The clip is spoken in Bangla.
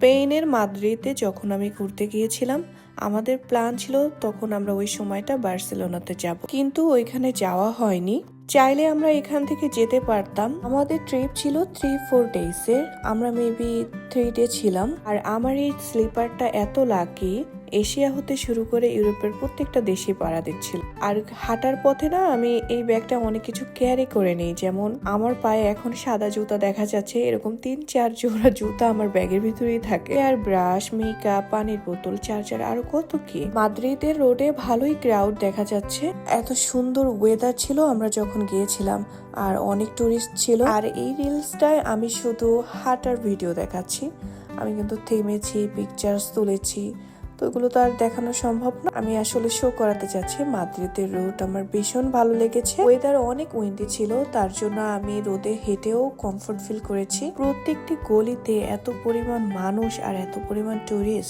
স্পেনের মাদ্রিদে যখন আমি ঘুরতে গিয়েছিলাম, আমাদের প্ল্যান ছিল তখন আমরা ওই সময়টা বার্সেলোনাতে যাব, কিন্তু ওইখানে যাওয়া হয়নি। চাইলে আমরা এখান থেকে যেতে পারতাম। আমাদের ট্রিপ ছিল 3-4 ডেজের, আমরা মেবি 3 ডে ছিলাম। আর আমার এই স্লিপারটা এত লাকি, এশিয়া হতে শুরু করে ইউরোপের প্রত্যেকটা দেশে পাড়া দিচ্ছিল। আর হাঁটার পথে না আমি এই ব্যাগটা অনেক কিছু ক্যারি করে নিই, যেমন আমার পায়ে এখন সাদা জুতা দেখা যাচ্ছে, এরকম 3-4 জোড়া জুতা আমার ব্যাগের ভিতরেই থাকে। আর ব্রাশ, মেকআপ, পানির বোতল, চার্জার, আরো কত কি। মাদ্রিদের রোডে ভালোই ক্রাউড দেখা যাচ্ছে। এত সুন্দর ওয়েদার ছিল আমরা যখন গিয়েছিলাম, আর অনেক টুরিস্ট ছিল। আর এই রিলসটায় আমি শুধু হাঁটার ভিডিও দেখাচ্ছি, আমি কিন্তু থেমেছি, পিকচার্স তুলেছি, তো এগুলো তো আর দেখানো সম্ভব না। আমি আসলে শো করাতে চাচ্ছি মাদ্রিদের রোড আমার ভীষণ ভালো লেগেছে। ওয়েদার অনেক উইন্ডি ছিল, তার জন্য আমি রোদে হেঁটেও কমফোর্ট ফিল করেছি। প্রত্যেকটি গলিতে এত পরিমাণ মানুষ আর এত পরিমাণ টুরিস্ট।